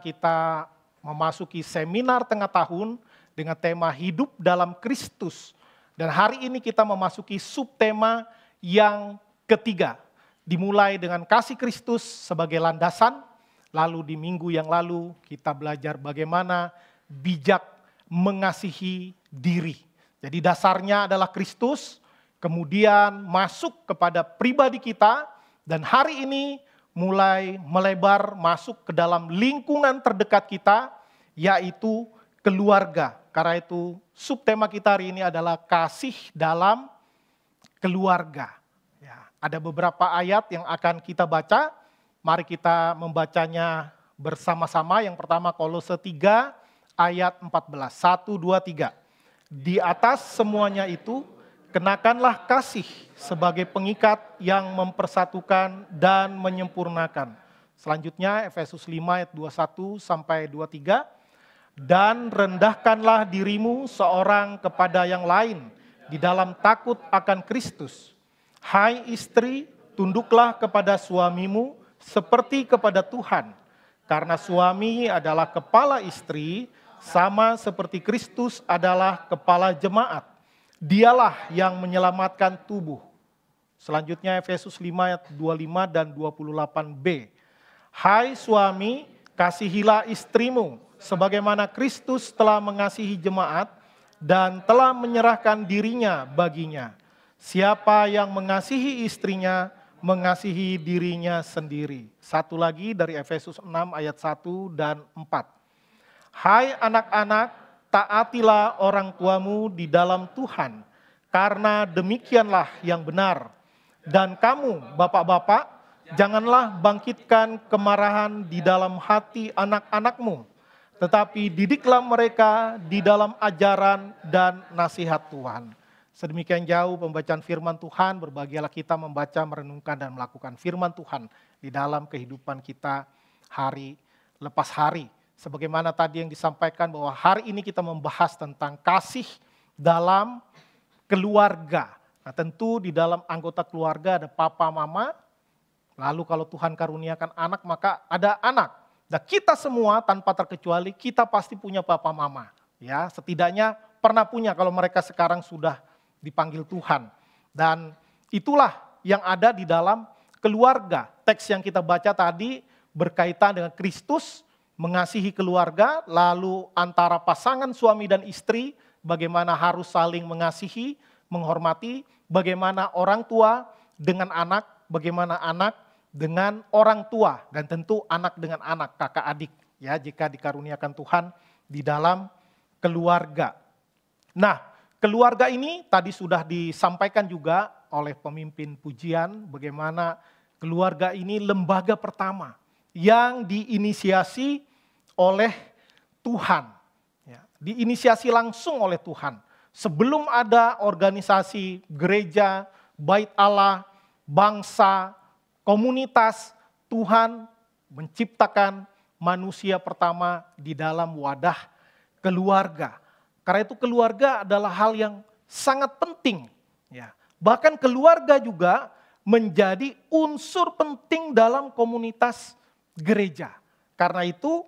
Kita memasuki seminar tengah tahun dengan tema hidup dalam Kristus. Dan hari ini kita memasuki subtema yang ketiga. Dimulai dengan kasih Kristus sebagai landasan, lalu di minggu yang lalu kita belajar bagaimana bijak mengasihi diri. Jadi dasarnya adalah Kristus, kemudian masuk kepada pribadi kita, dan hari ini mulai melebar masuk ke dalam lingkungan terdekat kita, yaitu keluarga. Karena itu subtema kita hari ini adalah kasih dalam keluarga. Ya, ada beberapa ayat yang akan kita baca, mari kita membacanya bersama-sama. Yang pertama Kolose 3 ayat 14, 1, 2, 3. Di atas semuanya itu, kenakanlah kasih sebagai pengikat yang mempersatukan dan menyempurnakan. Selanjutnya Efesus 5 ayat 21 sampai 23. Dan rendahkanlah dirimu seorang kepada yang lain di dalam takut akan Kristus. Hai istri, tunduklah kepada suamimu seperti kepada Tuhan. Karena suami adalah kepala istri, sama seperti Kristus adalah kepala jemaat. Dialah yang menyelamatkan tubuh. Selanjutnya Efesus 5 ayat 25 dan 28b. Hai suami, kasihilah istrimu sebagaimana Kristus telah mengasihi jemaat dan telah menyerahkan dirinya baginya. Siapa yang mengasihi istrinya, mengasihi dirinya sendiri. Satu lagi dari Efesus 6 ayat 1 dan 4. Hai anak-anak, taatilah orang tuamu di dalam Tuhan, karena demikianlah yang benar. Dan kamu, bapak-bapak, janganlah bangkitkan kemarahan di dalam hati anak-anakmu, tetapi didiklah mereka di dalam ajaran dan nasihat Tuhan. Sedemikian jauh pembacaan firman Tuhan, berbahagialah kita membaca, merenungkan, dan melakukan firman Tuhan di dalam kehidupan kita hari lepas hari. Sebagaimana tadi yang disampaikan bahwa hari ini kita membahas tentang kasih dalam keluarga. Nah tentu di dalam anggota keluarga ada papa, mama, lalu kalau Tuhan karuniakan anak maka ada anak. Nah kita semua tanpa terkecuali kita pasti punya papa, mama. Ya, setidaknya pernah punya kalau mereka sekarang sudah dipanggil Tuhan. Dan itulah yang ada di dalam keluarga. Teks yang kita baca tadi berkaitan dengan Kristus, mengasihi keluarga, lalu antara pasangan suami dan istri, bagaimana harus saling mengasihi, menghormati, bagaimana orang tua dengan anak, bagaimana anak dengan orang tua, dan tentu anak dengan anak, kakak adik, ya jika dikaruniakan Tuhan di dalam keluarga. Nah, keluarga ini tadi sudah disampaikan juga oleh pemimpin pujian, bagaimana keluarga ini lembaga pertama yang diinisiasi oleh Tuhan, ya, diinisiasi langsung oleh Tuhan. Sebelum ada organisasi gereja, bait Allah, bangsa, komunitas, Tuhan menciptakan manusia pertama di dalam wadah keluarga. Karena itu keluarga adalah hal yang sangat penting. Ya. Bahkan keluarga juga menjadi unsur penting dalam komunitas gereja. Karena itu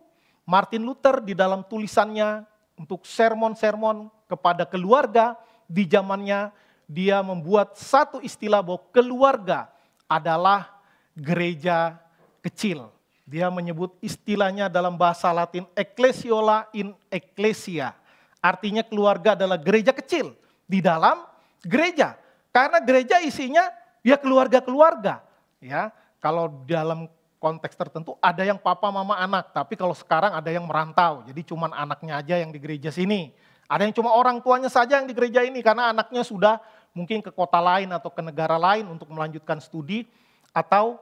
Martin Luther di dalam tulisannya untuk sermon-sermon kepada keluarga di zamannya, dia membuat satu istilah bahwa keluarga adalah gereja kecil. Dia menyebut istilahnya dalam bahasa Latin ecclesiola in ecclesia. Artinya keluarga adalah gereja kecil di dalam gereja. Karena gereja isinya ya keluarga-keluarga. Ya, kalau dalam konteks tertentu ada yang papa, mama, anak. Tapi kalau sekarang ada yang merantau. Jadi cuma anaknya aja yang di gereja sini. Ada yang cuma orang tuanya saja yang di gereja ini karena anaknya sudah mungkin ke kota lain atau ke negara lain untuk melanjutkan studi atau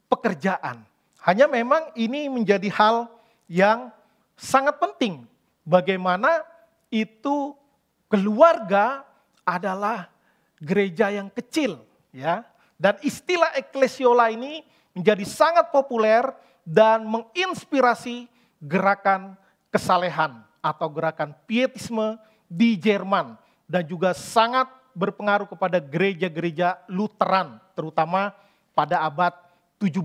pekerjaan. Hanya memang ini menjadi hal yang sangat penting. Bagaimana itu keluarga adalah gereja yang kecil, ya. Dan istilah eklesiola ini menjadi sangat populer dan menginspirasi gerakan kesalehan atau gerakan pietisme di Jerman dan juga sangat berpengaruh kepada gereja-gereja Lutheran, terutama pada abad 17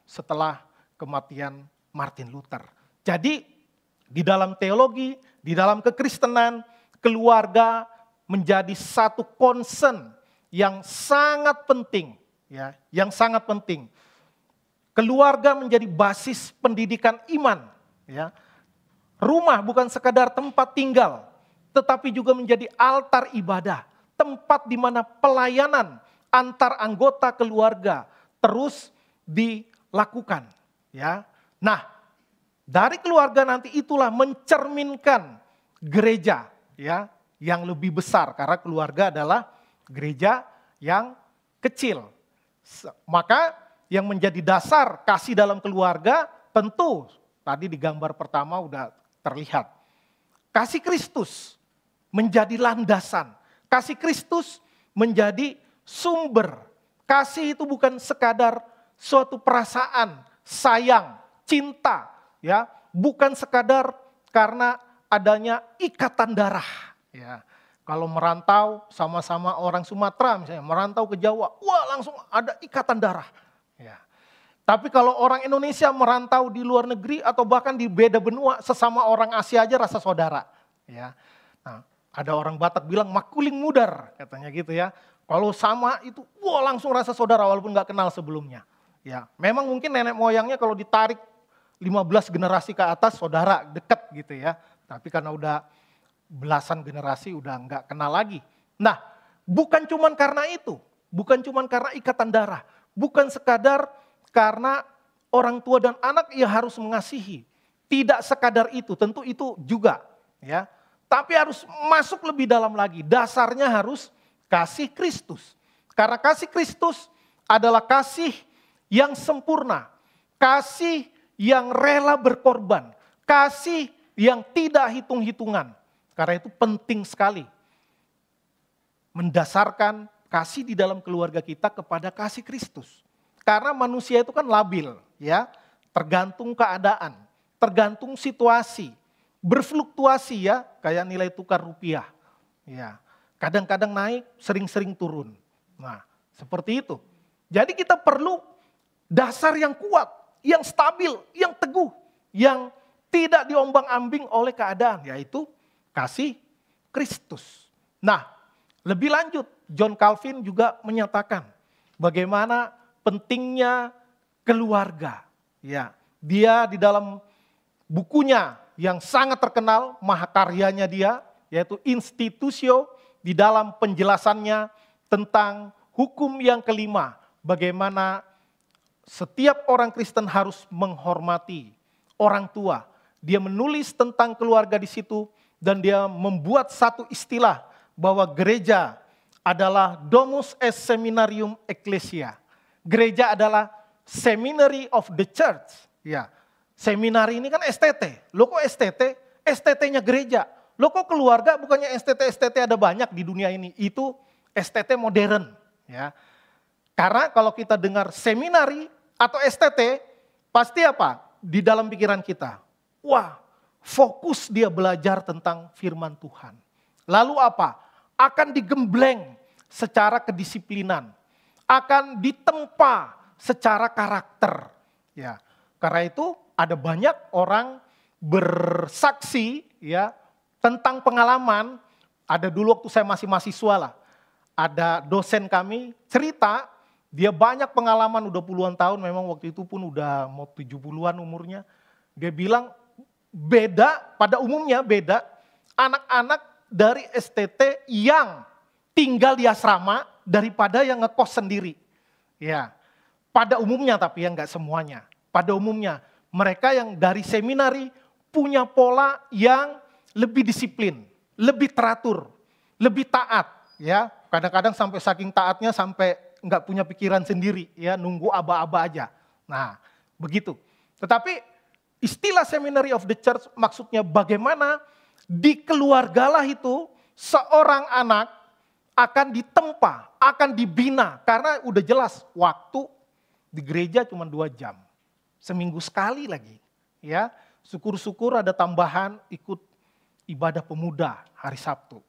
setelah kematian Martin Luther. Jadi di dalam teologi, di dalam kekristenan, keluarga menjadi satu concern yang sangat penting, ya, yang sangat penting. Keluarga menjadi basis pendidikan iman, ya. Rumah bukan sekadar tempat tinggal, tetapi juga menjadi altar ibadah, tempat di mana pelayanan antar anggota keluarga terus dilakukan, ya. Nah, dari keluarga nanti itulah mencerminkan gereja, ya, yang lebih besar, karena keluarga adalah gereja yang kecil. Maka yang menjadi dasar kasih dalam keluarga tentu tadi di gambar pertama udah terlihat. Kasih Kristus menjadi landasan. Kasih Kristus menjadi sumber. Kasih itu bukan sekadar suatu perasaan, sayang, cinta, ya, bukan sekadar karena adanya ikatan darah, ya. Kalau merantau sama-sama orang Sumatera misalnya, merantau ke Jawa, wah langsung ada ikatan darah, ya. Tapi kalau orang Indonesia merantau di luar negeri atau bahkan di beda benua, sesama orang Asia aja rasa saudara, ya. Nah, ada orang Batak bilang makuling mudar, katanya gitu ya. Kalau sama itu, wah langsung rasa saudara walaupun nggak kenal sebelumnya. Ya, memang mungkin nenek moyangnya kalau ditarik 15 generasi ke atas saudara deket gitu ya. Tapi karena udah belasan generasi udah nggak kenal lagi. Nah, bukan cuman karena itu, bukan cuman karena ikatan darah, bukan sekadar karena orang tua dan anak ya harus mengasihi. Tidak sekadar itu, tentu itu juga, ya. Tapi harus masuk lebih dalam lagi. Dasarnya harus kasih Kristus. Karena kasih Kristus adalah kasih yang sempurna. Kasih yang rela berkorban. Kasih yang tidak hitung-hitungan. Karena itu penting sekali. Mendasarkan kasih di dalam keluarga kita kepada kasih Kristus. Karena manusia itu kan labil, ya, tergantung keadaan, tergantung situasi, berfluktuasi ya, kayak nilai tukar rupiah, ya, kadang-kadang naik, sering-sering turun. Nah, seperti itu. Jadi kita perlu dasar yang kuat, yang stabil, yang teguh, yang tidak diombang-ambing oleh keadaan, yaitu kasih Kristus. Nah, lebih lanjut, John Calvin juga menyatakan bagaimana pentingnya keluarga. Ya, dia di dalam bukunya yang sangat terkenal, mahakaryanya dia, yaitu Institutio, di dalam penjelasannya tentang hukum yang kelima, bagaimana setiap orang Kristen harus menghormati orang tua. Dia menulis tentang keluarga di situ dan dia membuat satu istilah bahwa gereja adalah domus est seminarium ecclesia. Gereja adalah seminary of the church. Ya, seminari ini kan STT. Loh kok STT? STT-nya gereja. Loh kok keluarga bukannya STT ada banyak di dunia ini. Itu STT modern. Ya. Karena kalau kita dengar seminari atau STT, pasti apa? Di dalam pikiran kita. Wah, fokus dia belajar tentang firman Tuhan. Lalu apa? Akan digembleng secara kedisiplinan. Akan ditempa secara karakter. Ya, karena itu ada banyak orang bersaksi ya tentang pengalaman. Ada dulu waktu saya masih mahasiswa lah. Ada dosen kami cerita, dia banyak pengalaman udah puluhan tahun, memang waktu itu pun udah mau 70-an umurnya. Dia bilang beda, pada umumnya beda anak-anak dari STT yang tinggal di asrama daripada yang ngekos sendiri. Ya, pada umumnya tapi ya nggak semuanya. Pada umumnya mereka yang dari seminari punya pola yang lebih disiplin, lebih teratur, lebih taat. Ya, kadang-kadang sampai saking taatnya sampai nggak punya pikiran sendiri, ya nunggu aba-aba aja. Nah, begitu. Tetapi istilah seminary of the church maksudnya bagaimana di keluargalah itu seorang anak akan ditempa, akan dibina. Karena udah jelas waktu di gereja cuma 2 jam. Seminggu sekali lagi. Ya, syukur-syukur ada tambahan ikut ibadah pemuda hari Sabtu.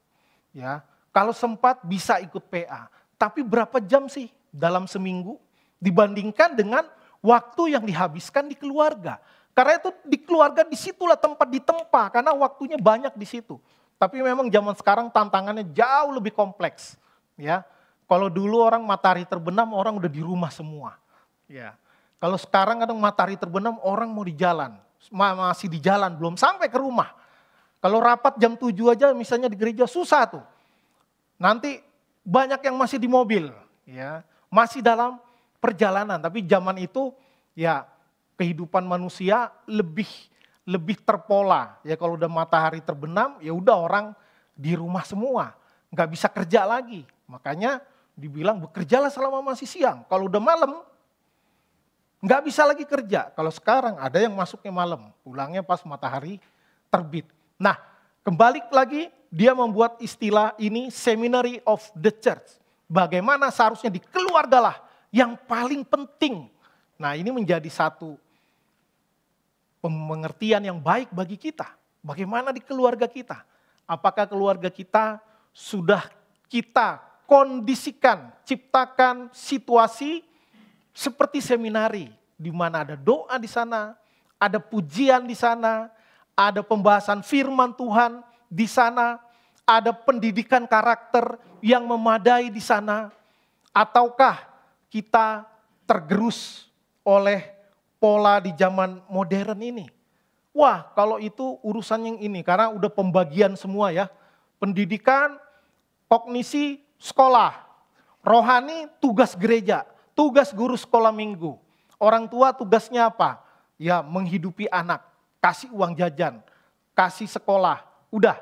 Ya, kalau sempat bisa ikut PA. Tapi berapa jam sih dalam seminggu dibandingkan dengan waktu yang dihabiskan di keluarga. Karena itu di keluarga disitulah tempat ditempa, karena waktunya banyak di situ. Tapi memang zaman sekarang tantangannya jauh lebih kompleks. Ya, kalau dulu orang matahari terbenam, orang udah di rumah semua. Ya, kalau sekarang kadang matahari terbenam, orang mau di jalan, masih di jalan, belum sampai ke rumah. Kalau rapat jam 7 aja, misalnya di gereja susah tuh. Nanti banyak yang masih di mobil, ya, masih dalam perjalanan. Tapi zaman itu, ya, kehidupan manusia lebih terpola. Ya kalau udah matahari terbenam, ya udah orang di rumah semua, nggak bisa kerja lagi. Makanya dibilang bekerjalah selama masih siang. Kalau udah malam, nggak bisa lagi kerja. Kalau sekarang ada yang masuknya malam, pulangnya pas matahari terbit. Nah, kembali lagi dia membuat istilah ini seminary of the church. Bagaimana seharusnya di keluarga lah yang paling penting. Nah, ini menjadi satu pengertian yang baik bagi kita. Bagaimana di keluarga kita? Apakah keluarga kita sudah kita kondisikan, ciptakan situasi seperti seminari, di mana ada doa di sana, ada pujian di sana, ada pembahasan firman Tuhan di sana, ada pendidikan karakter yang memadai di sana, ataukah kita tergerus oleh pola di zaman modern ini? Wah, kalau itu urusan yang ini, karena udah pembagian semua ya. Pendidikan, kognisi, sekolah. Rohani, tugas gereja. Tugas guru sekolah minggu. Orang tua tugasnya apa? Ya menghidupi anak, kasih uang jajan, kasih sekolah. Udah,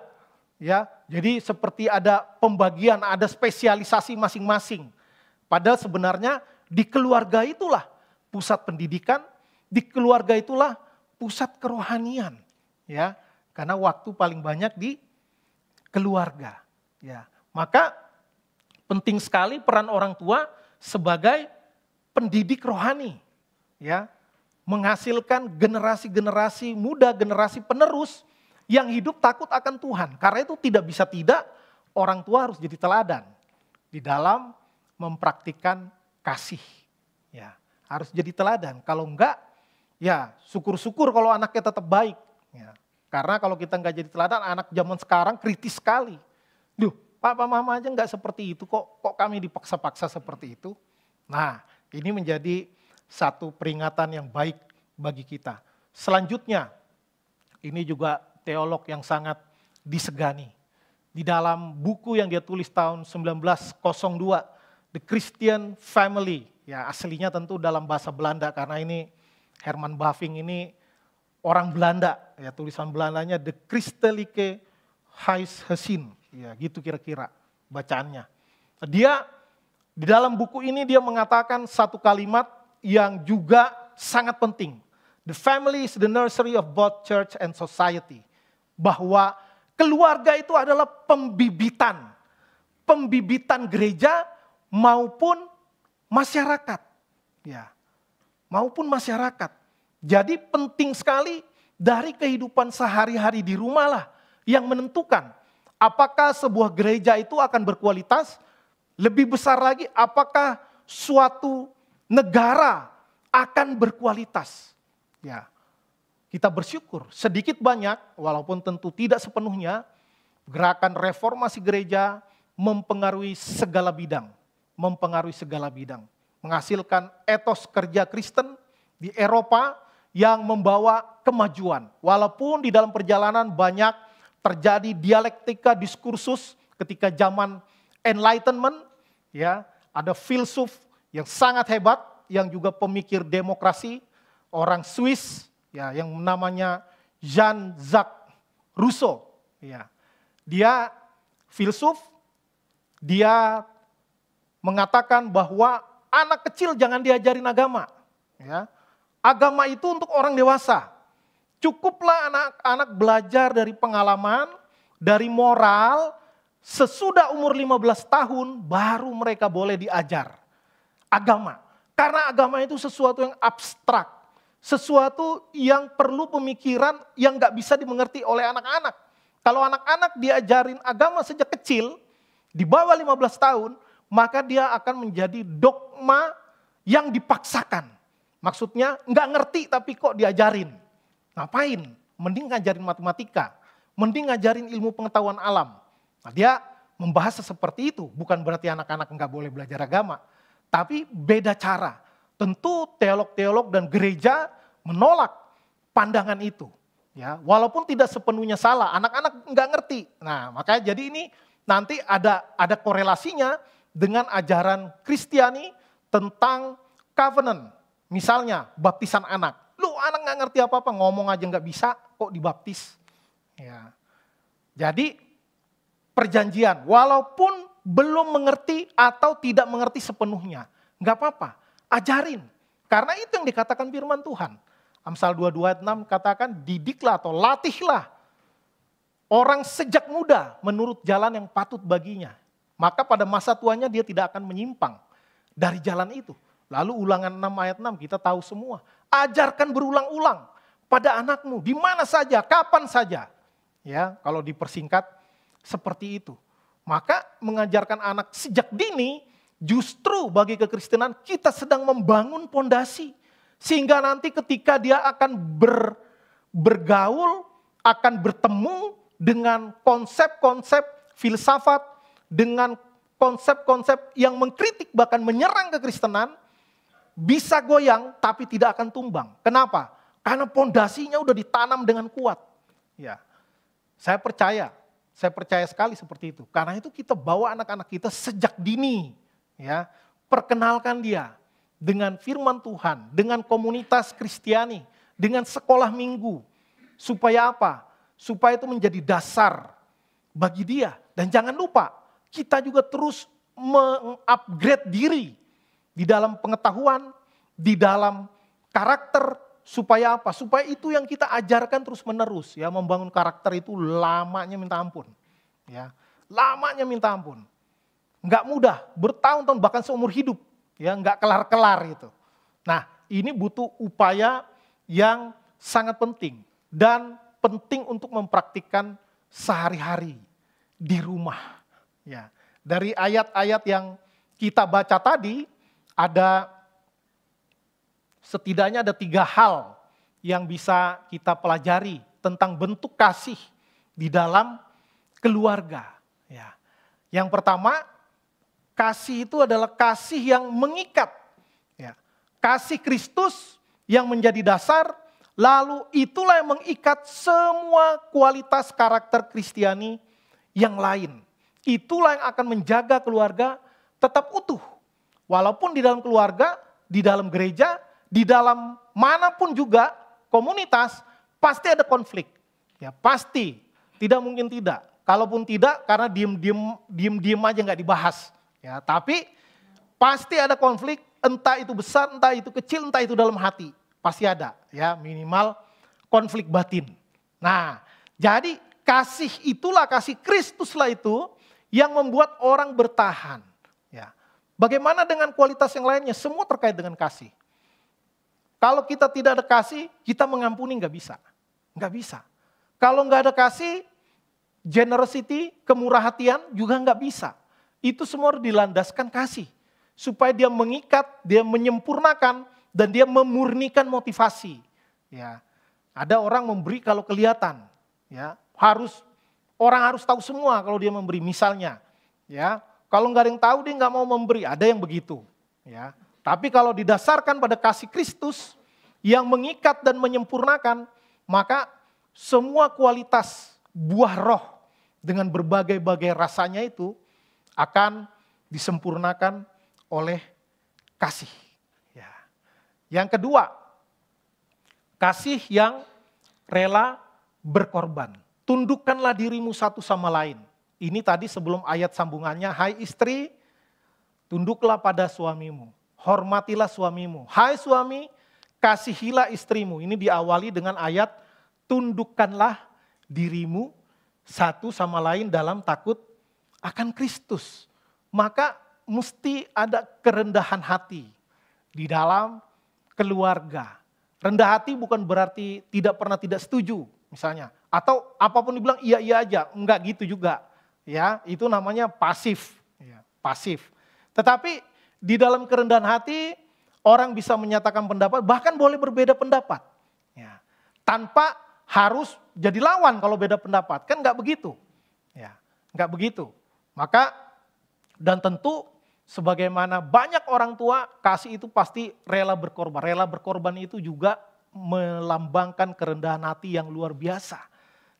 ya. Jadi seperti ada pembagian, ada spesialisasi masing-masing. Padahal sebenarnya di keluarga itulah pusat pendidikan, di keluarga itulah pusat kerohanian, ya. Karena waktu paling banyak di keluarga, ya. Maka penting sekali peran orang tua sebagai pendidik rohani, ya. Menghasilkan generasi-generasi muda, generasi penerus yang hidup takut akan Tuhan. Karena itu tidak bisa tidak orang tua harus jadi teladan di dalam mempraktikkan kasih, ya. Harus jadi teladan. Kalau enggak, ya syukur-syukur kalau anaknya tetap baik. Ya. Karena kalau kita enggak jadi teladan, anak zaman sekarang kritis sekali. Duh, papa mama aja enggak seperti itu kok kami dipaksa-paksa seperti itu. Nah, ini menjadi satu peringatan yang baik bagi kita. Selanjutnya, ini juga teolog yang sangat disegani. Di dalam buku yang dia tulis tahun 1902, The Christian Family. Ya, aslinya tentu dalam bahasa Belanda karena ini Herman Bavinck ini orang Belanda, ya tulisan Belandanya The Christelijke Huisgezin, ya gitu kira-kira bacaannya. Dia di dalam buku ini dia mengatakan satu kalimat yang juga sangat penting. The family is the nursery of both church and society. Bahwa keluarga itu adalah pembibitan gereja maupun masyarakat, ya, maupun masyarakat. Jadi penting sekali dari kehidupan sehari-hari di rumah lah yang menentukan apakah sebuah gereja itu akan berkualitas, lebih besar lagi apakah suatu negara akan berkualitas. Ya, kita bersyukur sedikit banyak walaupun tentu tidak sepenuhnya gerakan reformasi gereja mempengaruhi segala bidang. Menghasilkan etos kerja Kristen di Eropa yang membawa kemajuan. Walaupun di dalam perjalanan banyak terjadi dialektika diskursus ketika zaman Enlightenment, ya, ada filsuf yang sangat hebat yang juga pemikir demokrasi, orang Swiss, ya, yang namanya Jean-Jacques Rousseau, ya. Dia filsuf, dia mengatakan bahwa anak kecil jangan diajarin agama. Ya. Agama itu untuk orang dewasa. Cukuplah anak-anak belajar dari pengalaman, dari moral, sesudah umur 15 tahun baru mereka boleh diajar agama. Karena agama itu sesuatu yang abstrak. Sesuatu yang perlu pemikiran yang gak bisa dimengerti oleh anak-anak. Kalau anak-anak diajarin agama sejak kecil, di bawah 15 tahun, maka dia akan menjadi dogma yang dipaksakan. Maksudnya nggak ngerti tapi kok diajarin. Ngapain? Mending ngajarin matematika, mending ngajarin ilmu pengetahuan alam. Nah, dia membahas seperti itu, bukan berarti anak-anak nggak boleh belajar agama, tapi beda cara. Tentu teolog-teolog dan gereja menolak pandangan itu. Ya, walaupun tidak sepenuhnya salah, anak-anak nggak ngerti. Nah, makanya jadi ini nanti ada korelasinya dengan ajaran Kristiani tentang covenant. Misalnya baptisan anak. Lu anak nggak ngerti apa-apa, ngomong aja nggak bisa, kok dibaptis. Ya. Jadi perjanjian, walaupun belum mengerti atau tidak mengerti sepenuhnya, nggak apa-apa, ajarin. Karena itu yang dikatakan firman Tuhan. Amsal 22 ayat 6 katakan, didiklah atau latihlah orang sejak muda menurut jalan yang patut baginya. Maka pada masa tuanya dia tidak akan menyimpang dari jalan itu. Lalu Ulangan 6 ayat 6 kita tahu semua. Ajarkan berulang-ulang pada anakmu di mana saja, kapan saja. Ya, kalau dipersingkat seperti itu. Maka mengajarkan anak sejak dini justru bagi kekristenan kita sedang membangun pondasi. Sehingga nanti ketika dia akan bergaul, akan bertemu dengan konsep-konsep filsafat, dengan konsep-konsep yang mengkritik bahkan menyerang kekristenan, bisa goyang tapi tidak akan tumbang. Kenapa? Karena pondasinya udah ditanam dengan kuat. Ya, saya percaya sekali seperti itu. Karena itu kita bawa anak-anak kita sejak dini, ya, perkenalkan dia dengan firman Tuhan, dengan komunitas Kristiani, dengan sekolah minggu. Supaya apa? Supaya itu menjadi dasar bagi dia. Dan jangan lupa, kita juga terus mengupgrade diri di dalam pengetahuan, di dalam karakter. Supaya apa? Supaya itu yang kita ajarkan terus menerus. Ya, membangun karakter itu lamanya minta ampun. Ya, lamanya minta ampun. Enggak mudah, bertahun-tahun bahkan seumur hidup. Ya, enggak kelar-kelar gitu. Nah, ini butuh upaya yang sangat penting dan penting untuk mempraktikkan sehari-hari di rumah. Ya, dari ayat-ayat yang kita baca tadi setidaknya ada 3 hal yang bisa kita pelajari tentang bentuk kasih di dalam keluarga. Ya. Yang pertama, kasih itu adalah kasih yang mengikat. Ya. Kasih Kristus yang menjadi dasar, lalu itulah yang mengikat semua kualitas karakter Kristiani yang lain. Itulah yang akan menjaga keluarga tetap utuh. Walaupun di dalam keluarga, di dalam gereja, di dalam manapun juga komunitas, pasti ada konflik. Ya, pasti, tidak mungkin tidak. Kalaupun tidak, karena diem aja nggak dibahas. Ya, tapi pasti ada konflik, entah itu besar, entah itu kecil, entah itu dalam hati. Pasti ada, ya, minimal konflik batin. Nah, jadi kasih itulah, kasih Kristuslah itu yang membuat orang bertahan. Ya. Bagaimana dengan kualitas yang lainnya? Semua terkait dengan kasih. Kalau kita tidak ada kasih, kita mengampuni nggak bisa. Nggak bisa. Kalau nggak ada kasih, generosity, kemurah hatian juga nggak bisa. Itu semua harus dilandaskan kasih. Supaya dia mengikat, dia menyempurnakan, dan dia memurnikan motivasi. Ya. Ada orang memberi kalau kelihatan. Ya. Orang harus tahu semua kalau dia memberi. Misalnya, ya, kalau nggak ada yang tahu dia nggak mau memberi. Ada yang begitu. Ya. Tapi kalau didasarkan pada kasih Kristus yang mengikat dan menyempurnakan, maka semua kualitas buah roh dengan berbagai-bagai rasanya itu akan disempurnakan oleh kasih. Ya. Yang kedua, kasih yang rela berkorban. Tundukkanlah dirimu satu sama lain. Ini tadi sebelum ayat sambungannya, hai istri, tunduklah pada suamimu. Hormatilah suamimu. Hai suami, kasihilah istrimu. Ini diawali dengan ayat, tundukkanlah dirimu satu sama lain dalam takut akan Kristus. Maka mesti ada kerendahan hati di dalam keluarga. Rendah hati bukan berarti tidak pernah tidak setuju misalnya. Atau apapun dibilang iya aja, enggak gitu juga. Ya, itu namanya pasif. Ya, pasif. Tetapi di dalam kerendahan hati, orang bisa menyatakan pendapat, bahkan boleh berbeda pendapat. Ya. tanpa harus jadi lawan kalau beda pendapat. Kan nggak begitu. Ya, nggak begitu. Maka dan tentu sebagaimana banyak orang tua, kasih itu pasti rela berkorban. Rela berkorban itu juga melambangkan kerendahan hati yang luar biasa.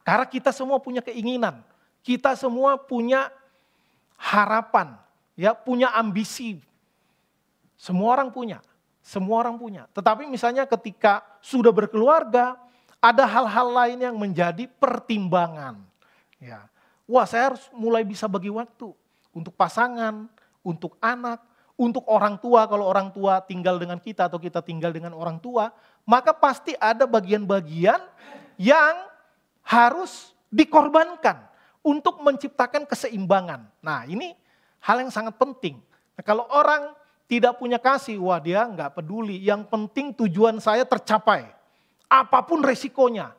Karena kita semua punya keinginan, kita semua punya harapan, ya, punya ambisi. Semua orang punya. Tetapi misalnya ketika sudah berkeluarga, ada hal-hal lain yang menjadi pertimbangan. Ya. Wah, saya harus mulai bisa bagi waktu untuk pasangan, untuk anak, untuk orang tua. Kalau orang tua tinggal dengan kita atau kita tinggal dengan orang tua, maka pasti ada bagian-bagian yang harus dikorbankan untuk menciptakan keseimbangan. Nah, ini hal yang sangat penting. Nah, kalau orang tidak punya kasih, wah dia nggak peduli. Yang penting tujuan saya tercapai, apapun resikonya.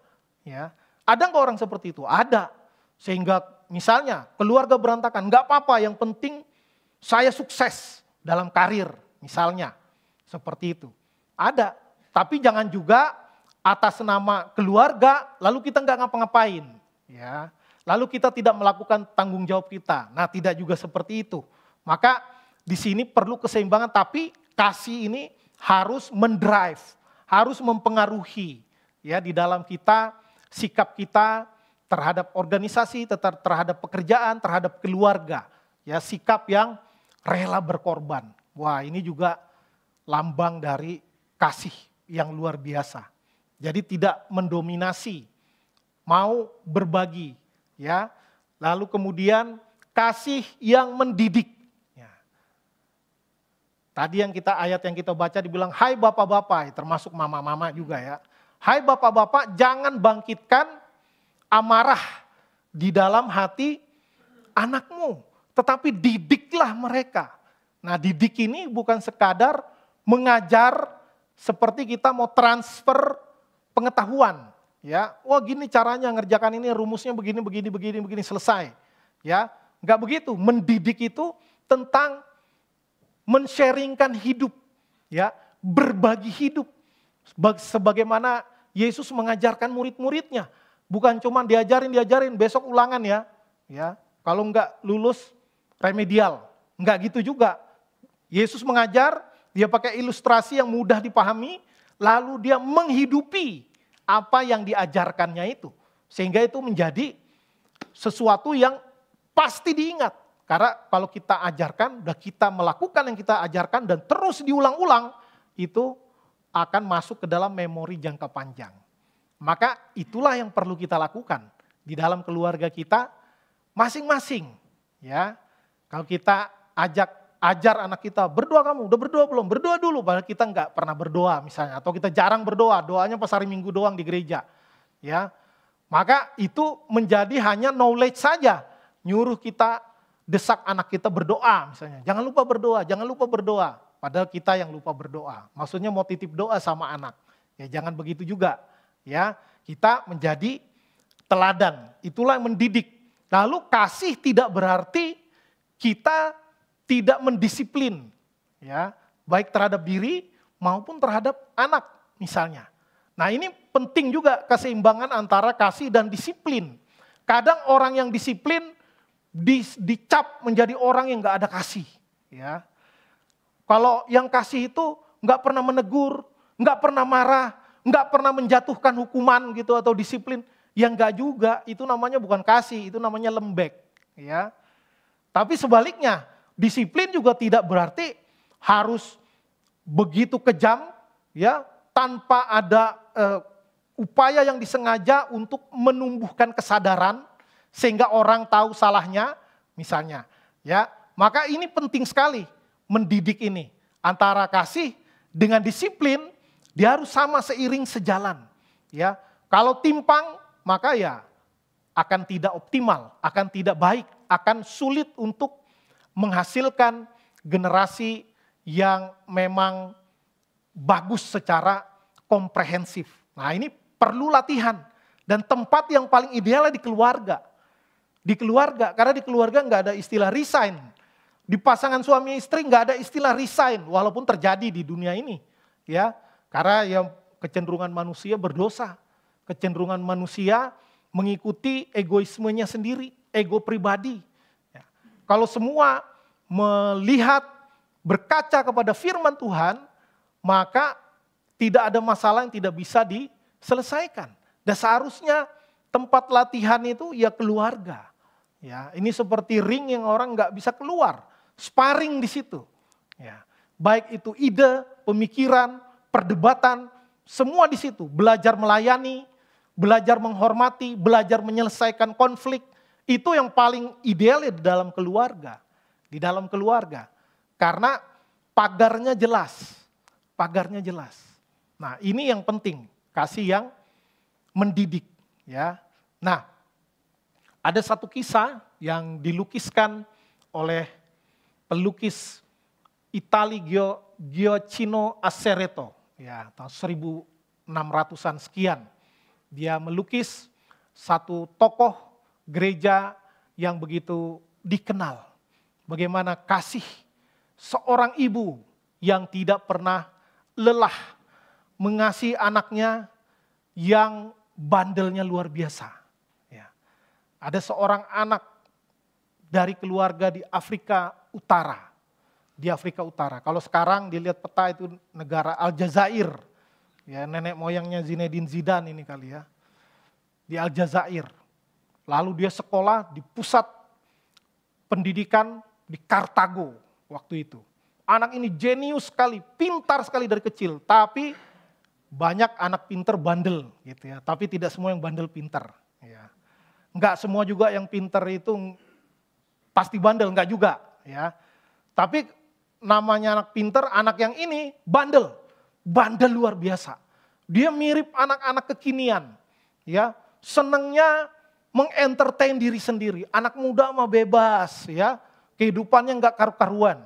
Ya, ada nggak orang seperti itu? Ada. Sehingga misalnya keluarga berantakan, nggak apa-apa. Yang penting saya sukses dalam karir, misalnya seperti itu. Ada. Tapi jangan juga atas nama keluarga, lalu kita nggak ngapa-ngapain. Ya, lalu kita tidak melakukan tanggung jawab kita. Nah, tidak juga seperti itu. Maka di sini perlu keseimbangan, tapi kasih ini harus mendrive, harus mempengaruhi ya di dalam kita, sikap kita terhadap organisasi, terhadap pekerjaan, terhadap keluarga. Ya, sikap yang rela berkorban. Wah, ini juga lambang dari kasih yang luar biasa. Jadi tidak mendominasi, mau berbagi, ya. Lalu kemudian kasih yang mendidik. Tadi ayat yang kita baca dibilang, hai bapak-bapak, termasuk mama-mama juga ya. Hai bapak-bapak, jangan bangkitkan amarah di dalam hati anakmu, tetapi didiklah mereka. Nah, didik ini bukan sekadar mengajar seperti kita mau transfer pengetahuan. Ya, wah gini caranya ngerjakan ini, rumusnya begini, selesai. Ya, enggak begitu. Mendidik itu tentang men-sharingkan hidup, ya, berbagi hidup. Sebagaimana Yesus mengajarkan murid-muridnya. Bukan cuma diajarin, besok ulangan ya. Ya, kalau enggak lulus remedial. Enggak gitu juga. Yesus mengajar, dia pakai ilustrasi yang mudah dipahami, lalu dia menghidupi apa yang diajarkannya itu. Sehingga itu menjadi sesuatu yang pasti diingat. Karena kalau kita ajarkan, dan kita melakukan yang kita ajarkan dan terus diulang-ulang, itu akan masuk ke dalam memori jangka panjang. Maka itulah yang perlu kita lakukan di dalam keluarga kita masing-masing. Ya, kalau kita ajar anak kita, berdoa kamu, udah berdoa belum? Berdoa dulu, padahal kita nggak pernah berdoa misalnya. Atau kita jarang berdoa, doanya pas hari Minggu doang di gereja. Ya, maka itu menjadi hanya knowledge saja, nyuruh kita desak anak kita berdoa misalnya. Jangan lupa berdoa. Padahal kita yang lupa berdoa. Maksudnya mau titip doa sama anak. Ya jangan begitu juga. Ya, kita menjadi teladan. Itulah yang mendidik. Lalu kasih tidak berarti kita tidak mendisiplin. Ya, baik terhadap diri maupun terhadap anak misalnya. Nah, ini penting juga keseimbangan antara kasih dan disiplin. Kadang orang yang disiplin dicap menjadi orang yang nggak ada kasih, ya. Kalau yang kasih itu nggak pernah menegur, nggak pernah marah, nggak pernah menjatuhkan hukuman gitu atau disiplin, yang nggak juga, itu namanya bukan kasih, itu namanya lembek, ya. Tapi sebaliknya, disiplin juga tidak berarti harus begitu kejam, ya, tanpa ada upaya yang disengaja untuk menumbuhkan kesadaran. Sehingga orang tahu salahnya, misalnya, ya, maka ini penting sekali mendidik ini antara kasih dengan disiplin, dia harus sama seiring sejalan, ya. Kalau timpang, maka ya akan tidak optimal, akan tidak baik, akan sulit untuk menghasilkan generasi yang memang bagus secara komprehensif. Nah, ini perlu latihan dan tempat yang paling ideal di keluarga. Di keluarga, karena di keluarga nggak ada istilah resign. Di pasangan suami istri nggak ada istilah resign, walaupun terjadi di dunia ini. Ya, karena yang kecenderungan manusia berdosa. kecenderungan manusia mengikuti egoismenya sendiri, ego pribadi. Ya. Kalau semua melihat, berkaca kepada firman Tuhan, maka tidak ada masalah yang tidak bisa diselesaikan. Dan seharusnya tempat latihan itu ya keluarga. Ya, ini seperti ring yang orang nggak bisa keluar, sparring di situ. Ya, baik itu ide, pemikiran, perdebatan, semua di situ. Belajar melayani, belajar menghormati, belajar menyelesaikan konflik. Itu yang paling ideal di dalam keluarga. Di dalam keluarga. Karena pagarnya jelas. Pagarnya jelas. Nah, ini yang penting. Kasih yang mendidik. Ya. Nah, ada satu kisah yang dilukiskan oleh pelukis Itali Gioacchino Acerreto. Ya, tahun 1600-an sekian. Dia melukis satu tokoh gereja yang begitu dikenal. Bagaimana kasih seorang ibu yang tidak pernah lelah mengasihi anaknya yang bandelnya luar biasa. Ya. Ada seorang anak dari keluarga di Afrika Utara. Di Afrika Utara. Kalau sekarang dilihat peta itu negara Aljazair. Ya, nenek moyangnya Zinedine Zidane ini kali ya. Di Aljazair. Lalu dia sekolah di pusat pendidikan di Kartago waktu itu. Anak ini jenius sekali, pintar sekali dari kecil. Tapi banyak anak pintar bandel gitu ya. Tapi tidak semua yang bandel pintar. Ya. Enggak semua juga yang pintar itu pasti bandel, enggak juga. Ya. Tapi namanya anak pintar, anak yang ini bandel. Bandel luar biasa. Dia mirip anak-anak kekinian. Ya, senengnya mengentertain diri sendiri. Anak muda mah bebas ya. Kehidupannya enggak karu-karuan.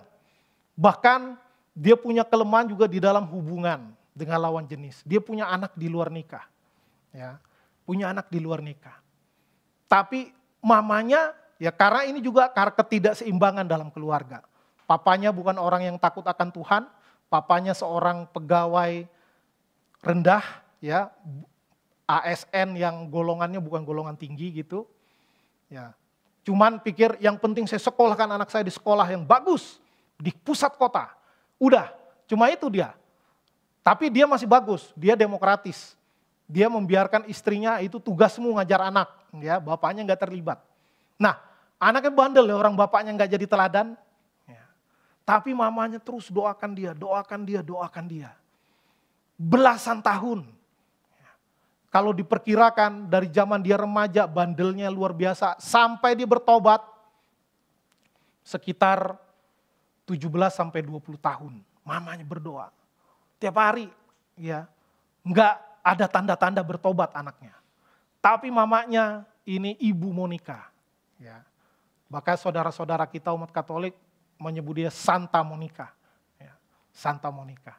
Bahkan dia punya kelemahan juga di dalam hubungan dengan lawan jenis. Dia punya anak di luar nikah. Ya, punya anak di luar nikah. Tapi mamanya ya karena ini juga karena ketidakseimbangan dalam keluarga. Papanya bukan orang yang takut akan Tuhan, papanya seorang pegawai rendah ya, ASN yang golongannya bukan golongan tinggi gitu. Ya. Cuman pikir yang penting saya sekolahkan anak saya di sekolah yang bagus, di pusat kota. Udah, cuma itu dia. Tapi dia masih bagus, dia demokratis. Dia membiarkan istrinya itu tugasmu ngajar anak, ya, bapaknya nggak terlibat. Nah, anaknya bandel ya, orang bapaknya nggak jadi teladan. Ya. Tapi mamanya terus doakan dia, doakan dia, doakan dia. Belasan tahun. Kalau diperkirakan dari zaman dia remaja, bandelnya luar biasa, sampai dia bertobat sekitar 17-20 tahun. Mamanya berdoa. Tiap hari ya, enggak ada tanda-tanda bertobat anaknya. Tapi mamanya ini Ibu Monica. Ya. Bahkan saudara-saudara kita umat Katolik menyebut dia Santa Monica. Ya. Santa Monica.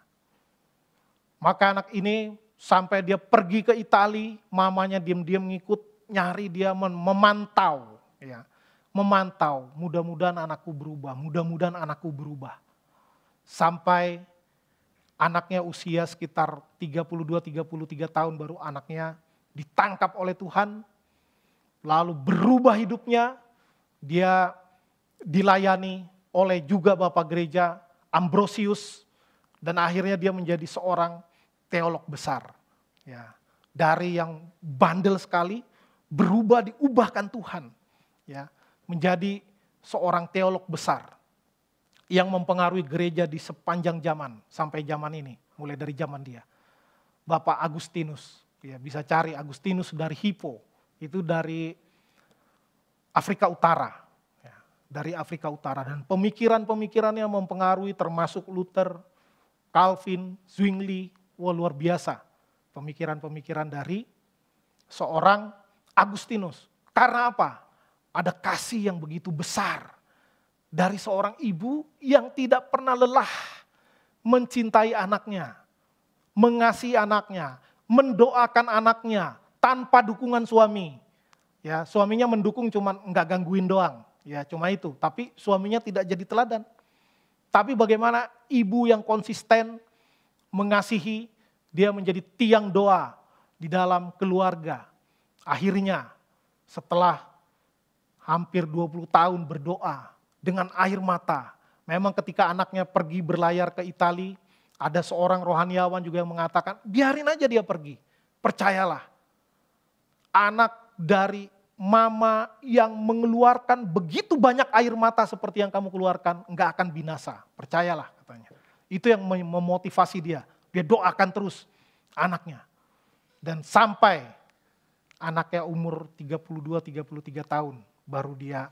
Maka anak ini sampai dia pergi ke Italia, mamanya diam-diam ngikut, nyari dia memantau. Ya. Memantau, mudah-mudahan anakku berubah, mudah-mudahan anakku berubah. Sampai anaknya usia sekitar 32-33 tahun baru anaknya ditangkap oleh Tuhan. Lalu berubah hidupnya, dia dilayani oleh juga Bapak Gereja Ambrosius. Dan akhirnya dia menjadi seorang teolog besar. Ya, dari yang bandel sekali, berubah diubahkan Tuhan. Ya, menjadi seorang teolog besar yang mempengaruhi gereja di sepanjang zaman sampai zaman ini, mulai dari zaman dia. Bapak Agustinus, ya bisa cari Agustinus dari Hippo, itu dari Afrika Utara, ya, dari Afrika Utara, dan pemikiran-pemikirannya mempengaruhi termasuk Luther, Calvin, Zwingli, wah luar biasa pemikiran-pemikiran dari seorang Agustinus. Karena apa? Ada kasih yang begitu besar dari seorang ibu yang tidak pernah lelah mencintai anaknya, mengasihi anaknya, mendoakan anaknya tanpa dukungan suami. Ya, suaminya mendukung cuman enggak gangguin doang. Ya, cuma itu. Tapi suaminya tidak jadi teladan. Tapi bagaimana ibu yang konsisten mengasihi, dia menjadi tiang doa di dalam keluarga. Akhirnya setelah hampir 20 tahun berdoa dengan air mata. Memang ketika anaknya pergi berlayar ke Italia, ada seorang rohaniawan juga yang mengatakan, biarin aja dia pergi. Percayalah, anak dari mama yang mengeluarkan begitu banyak air mata seperti yang kamu keluarkan, enggak akan binasa. Percayalah katanya. Itu yang memotivasi dia. Dia doakan terus anaknya. Dan sampai anaknya umur 32-33 tahun, baru dia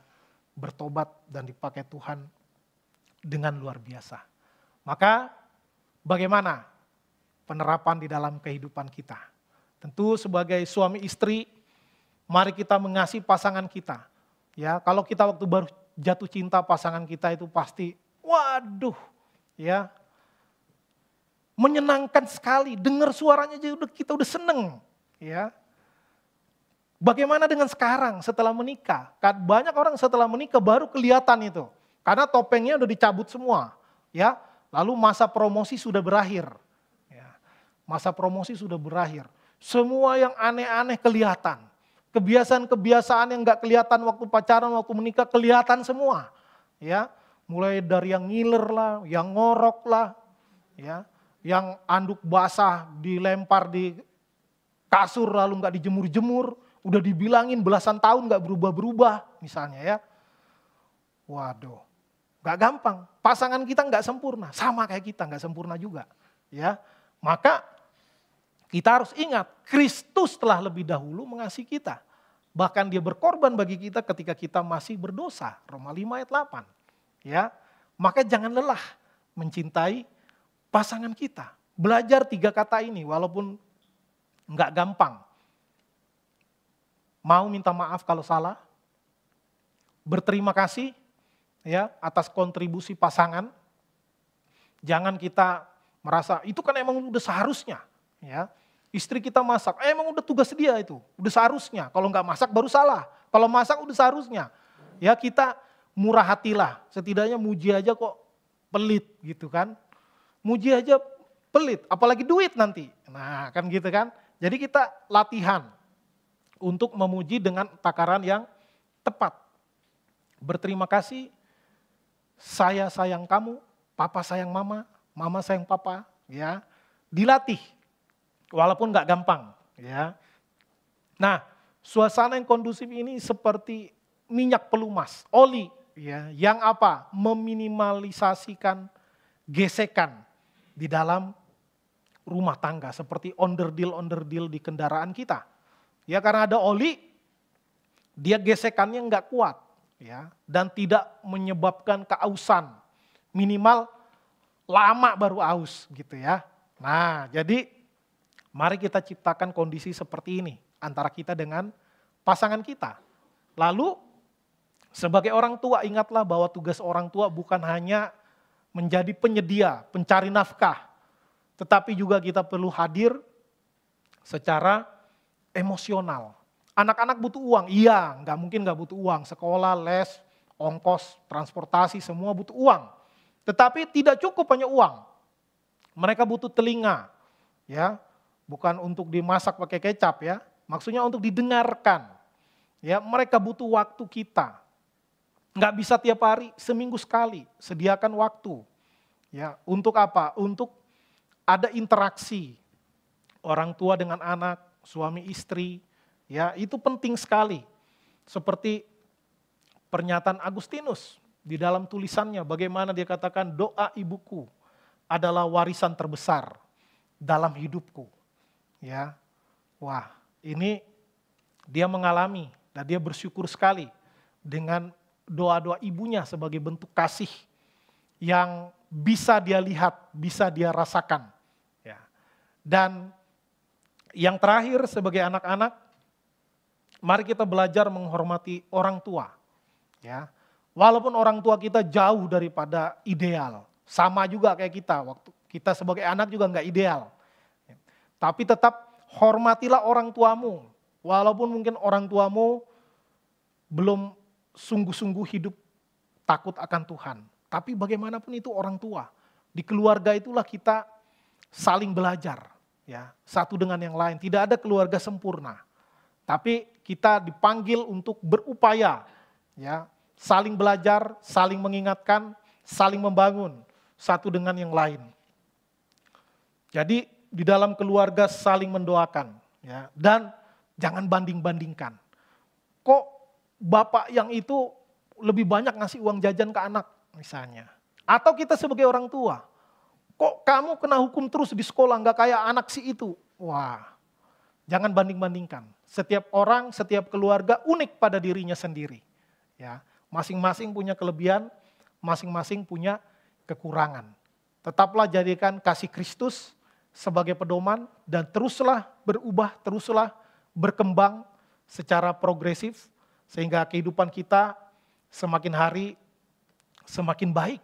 bertobat dan dipakai Tuhan dengan luar biasa. Maka bagaimana penerapan di dalam kehidupan kita? Tentu sebagai suami istri, mari kita mengasihi pasangan kita. Ya, kalau kita waktu baru jatuh cinta pasangan kita itu pasti, waduh, ya, menyenangkan sekali. Dengar suaranya aja kita udah seneng, ya. Bagaimana dengan sekarang setelah menikah? Banyak orang setelah menikah baru kelihatan itu. Karena topengnya udah dicabut semua. Ya, lalu masa promosi sudah berakhir. Ya, masa promosi sudah berakhir. Semua yang aneh-aneh kelihatan. Kebiasaan-kebiasaan yang gak kelihatan waktu pacaran, waktu menikah kelihatan semua. Ya, mulai dari yang ngiler lah, yang ngorok lah. Ya, yang anduk basah dilempar di kasur lalu gak dijemur-jemur. Udah dibilangin belasan tahun gak berubah-berubah misalnya ya. Waduh, gak gampang. Pasangan kita gak sempurna, sama kayak kita gak sempurna juga. Ya, maka kita harus ingat, Kristus telah lebih dahulu mengasihi kita. Bahkan dia berkorban bagi kita ketika kita masih berdosa. Roma 5 ayat 8. Ya, maka jangan lelah mencintai pasangan kita. Belajar 3 kata ini walaupun gak gampang. Mau minta maaf kalau salah, berterima kasih ya atas kontribusi pasangan. Jangan kita merasa itu kan emang udah seharusnya, ya. Istri kita masak, emang udah tugas dia itu, udah seharusnya. Kalau nggak masak baru salah. Kalau masak udah seharusnya. Ya kita murah hatilah, setidaknya muji aja kok pelit gitu kan. Muji aja pelit, apalagi duit nanti. Nah kan gitu kan. Jadi kita latihan untuk memuji dengan takaran yang tepat. Berterima kasih, saya sayang kamu, papa sayang mama, mama sayang papa, ya. Dilatih, walaupun gak gampang, ya. Nah, suasana yang kondusif ini seperti minyak pelumas, oli, ya, yang apa? Meminimalisasikan gesekan di dalam rumah tangga, seperti onderdil-onderdil di kendaraan kita. Ya karena ada oli, dia gesekannya nggak kuat, ya, dan tidak menyebabkan keausan. Minimal lama baru aus gitu ya. Nah jadi mari kita ciptakan kondisi seperti ini antara kita dengan pasangan kita. Lalu sebagai orang tua ingatlah bahwa tugas orang tua bukan hanya menjadi penyedia, pencari nafkah. Tetapi juga kita perlu hadir secara emosional. Anak-anak butuh uang, iya, nggak mungkin nggak butuh uang. Sekolah, les, ongkos, transportasi, semua butuh uang. Tetapi tidak cukup hanya uang. Mereka butuh telinga, ya, bukan untuk dimasak pakai kecap ya. Maksudnya untuk didengarkan. Ya, mereka butuh waktu kita. Nggak bisa tiap hari, seminggu sekali. Sediakan waktu. Ya, untuk apa? Untuk ada interaksi orang tua dengan anak, suami istri, ya itu penting sekali. Seperti pernyataan Agustinus di dalam tulisannya, bagaimana dia katakan doa ibuku adalah warisan terbesar dalam hidupku. Ya, wah ini dia mengalami dan dia bersyukur sekali dengan doa-doa ibunya sebagai bentuk kasih yang bisa dia lihat, bisa dia rasakan. Ya. Dan yang terakhir sebagai anak-anak, mari kita belajar menghormati orang tua. Ya, walaupun orang tua kita jauh daripada ideal, sama juga kayak kita. Waktu kita sebagai anak juga nggak ideal. Tapi tetap hormatilah orang tuamu, walaupun mungkin orang tuamu belum sungguh-sungguh hidup takut akan Tuhan. Tapi bagaimanapun itu orang tua. Di keluarga itulah kita saling belajar. ya, satu dengan yang lain. Tidak ada keluarga sempurna. Tapi kita dipanggil untuk berupaya, ya, saling belajar, saling mengingatkan, saling membangun satu dengan yang lain. Jadi di dalam keluarga saling mendoakan, ya, dan jangan banding-bandingkan. Kok bapak yang itu lebih banyak ngasih uang jajan ke anak misalnya. Atau kita sebagai orang tua, kok kamu kena hukum terus di sekolah nggak kayak anak si itu. Wah, jangan banding-bandingkan. Setiap orang, setiap keluarga unik pada dirinya sendiri. Ya, masing-masing punya kelebihan, masing-masing punya kekurangan. Tetaplah jadikan kasih Kristus sebagai pedoman dan teruslah berubah, teruslah berkembang secara progresif sehingga kehidupan kita semakin hari semakin baik,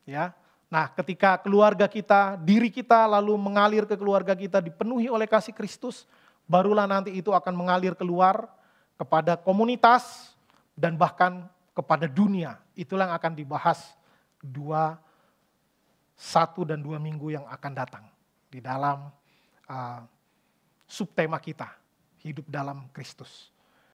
ya. Nah, ketika keluarga kita, diri kita lalu mengalir ke keluarga kita dipenuhi oleh kasih Kristus, barulah nanti itu akan mengalir keluar kepada komunitas dan bahkan kepada dunia. Itulah yang akan dibahas 1 dan 2 minggu yang akan datang di dalam subtema kita, hidup dalam Kristus.